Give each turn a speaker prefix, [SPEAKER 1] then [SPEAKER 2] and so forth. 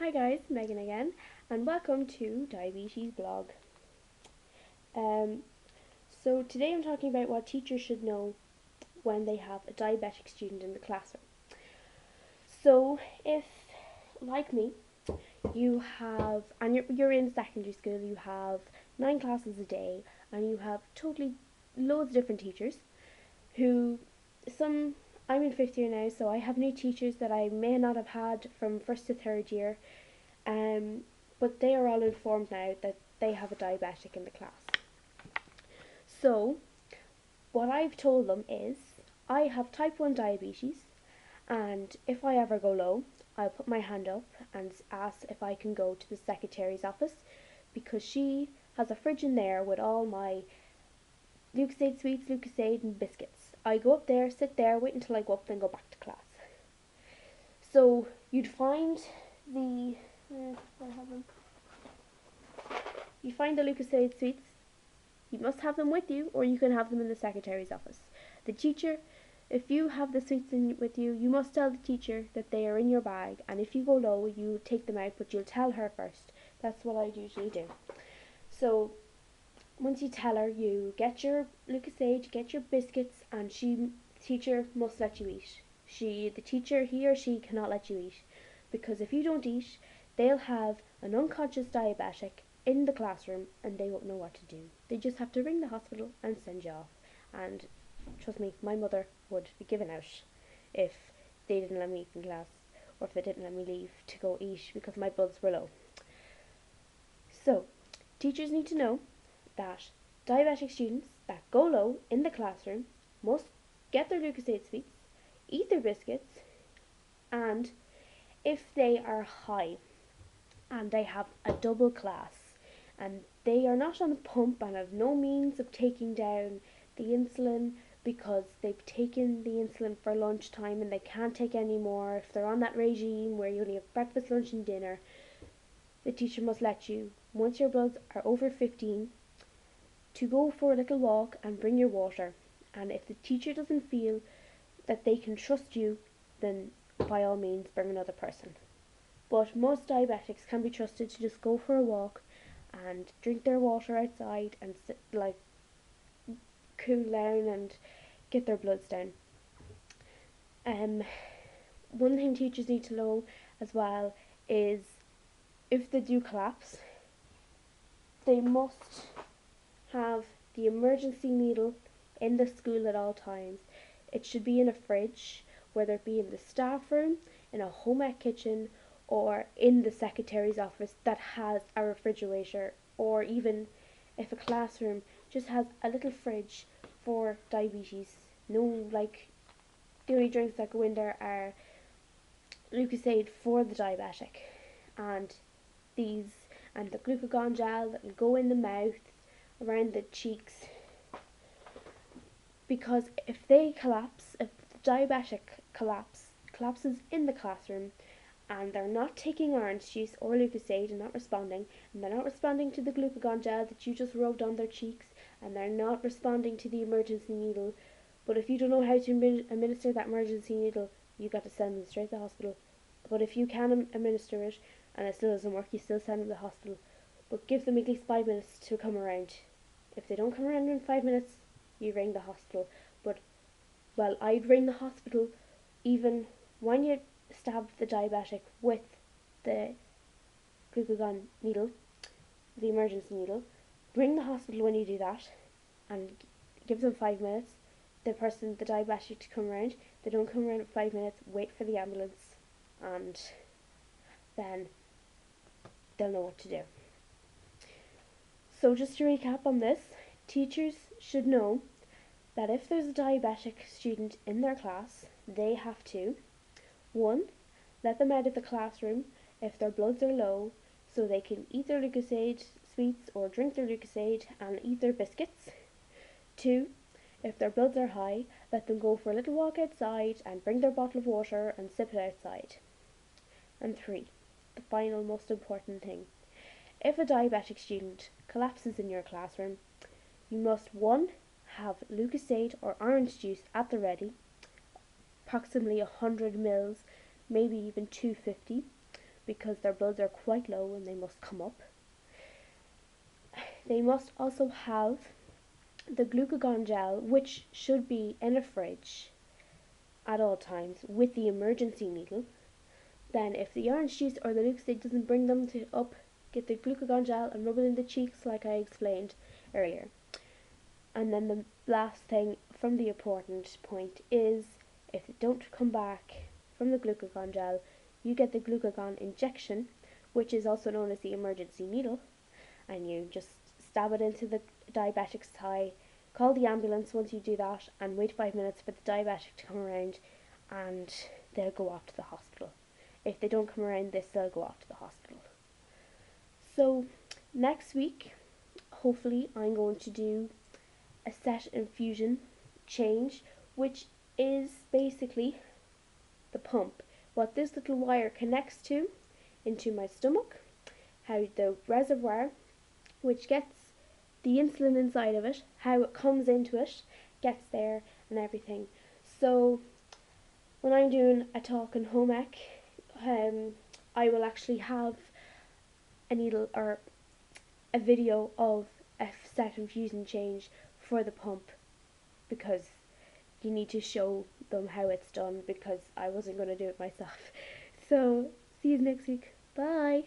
[SPEAKER 1] Hi guys, Megan again, and welcome to Diabetes Blog. Um, so today I'm talking about what teachers should know when they have a diabetic student in the classroom. So if, like me, you have, and you're in secondary school, you have 9 classes a day, and you have totally loads of different teachers who, some, I'm in 5th year now, so I have new teachers that I may not have had from 1st to 3rd year. But they are all informed now that they have a diabetic in the class. So, what I've told them is, I have type 1 diabetes, and if I ever go low, I'll put my hand up and ask if I can go to the secretary's office, because she has a fridge in there with all my Lucasade sweets, Lucasade and biscuits. I go up there, sit there, wait until I go up, then go back to class. So, you'd find the... I have them. You find the Lucasade sweets. You must have them with you, or you can have them in the secretary's office. The teacher, if you have the sweets with you, you must tell the teacher that they are in your bag, and if you go low, you take them out, but you'll tell her first. That's what I usually do. So, once you tell her, you get your Lucasade, you get your biscuits, and teacher must let you eat. The teacher, he or she cannot let you eat, because if you don't eat, they'll have an unconscious diabetic in the classroom and they won't know what to do. They just have to ring the hospital and send you off. And trust me, my mother would be given out if they didn't let me eat in class, or if they didn't let me leave to go eat because my bloods were low. So, teachers need to know that diabetic students that go low in the classroom must get their Lucasade sweets, eat their biscuits, and if they are high and they have a double class and they are not on a pump and have no means of taking down the insulin because they've taken the insulin for lunchtime and they can't take any more, if they're on that regime where you only have breakfast, lunch and dinner, the teacher must let you, once your bloods are over 15, to go for a little walk and bring your water. And if the teacher doesn't feel that they can trust you, then by all means bring another person. But most diabetics can be trusted to just go for a walk and drink their water outside and cool down and get their bloods down. One thing teachers need to know as well is if they do collapse, they must have the emergency needle in the school at all times. It should be in a fridge, whether it be in the staff room, in a home ec kitchen, or in the secretary's office that has a refrigerator, or even if a classroom just has a little fridge for diabetes. No, the only drinks that go in there are Lucasade for the diabetic, and these and the glucagon gel that will go in the mouth, around the cheeks, because if they collapse, if the diabetic collapses in the classroom, and they're not taking orange juice or Lucasade and not responding, and they're not responding to the glucagon gel that you just rubbed on their cheeks, and they're not responding to the emergency needle, but if you don't know how to administer that emergency needle, you got to send them straight to the hospital. But if you can administer it and it still doesn't work, you still send them to the hospital, but give them at least 5 minutes to come around. If they don't come around in 5 minutes, you ring the hospital. But, well, I'd ring the hospital even when you stab the diabetic with the glucagon needle, the emergency needle. Ring the hospital when you do that and give them 5 minutes. The diabetic, to come around. They don't come around in 5 minutes, wait for the ambulance, and then they'll know what to do. So just to recap on this, teachers should know that if there's a diabetic student in their class, they have to 1. Let them out of the classroom if their bloods are low, so they can eat their Lucasade sweets or drink their Lucasade and eat their biscuits. 2. If their bloods are high, let them go for a little walk outside and bring their bottle of water and sip it outside. And 3. The final most important thing. If a diabetic student collapses in your classroom, you must 1. Have Lucasade or orange juice at the ready, approximately 100 mils, maybe even 250, because their bloods are quite low and they must come up. They must also have the glucagon gel, which should be in a fridge at all times with the emergency needle. Then if the orange juice or the Lucozade doesn't bring them to up, get the glucagon gel and rub it in the cheeks like I explained earlier. And then the last thing from the important point is, if they don't come back from the glucagon gel, you get the glucagon injection, which is also known as the emergency needle, and you just stab it into the diabetic's thigh, call the ambulance once you do that, and wait 5 minutes for the diabetic to come around, and they'll go off to the hospital. If they don't come around this, they'll go off to the hospital. So next week, hopefully, I'm going to do a set infusion change, which is basically the pump. What this little wire connects to into my stomach, how the reservoir, which gets the insulin inside of it, how it comes into it, gets there and everything. So when I'm doing a talk in home ec, I will actually have a needle or a video of a set infusion change for the pump, because you need to show them how it's done, because I wasn't going to do it myself. So see you next week. Bye.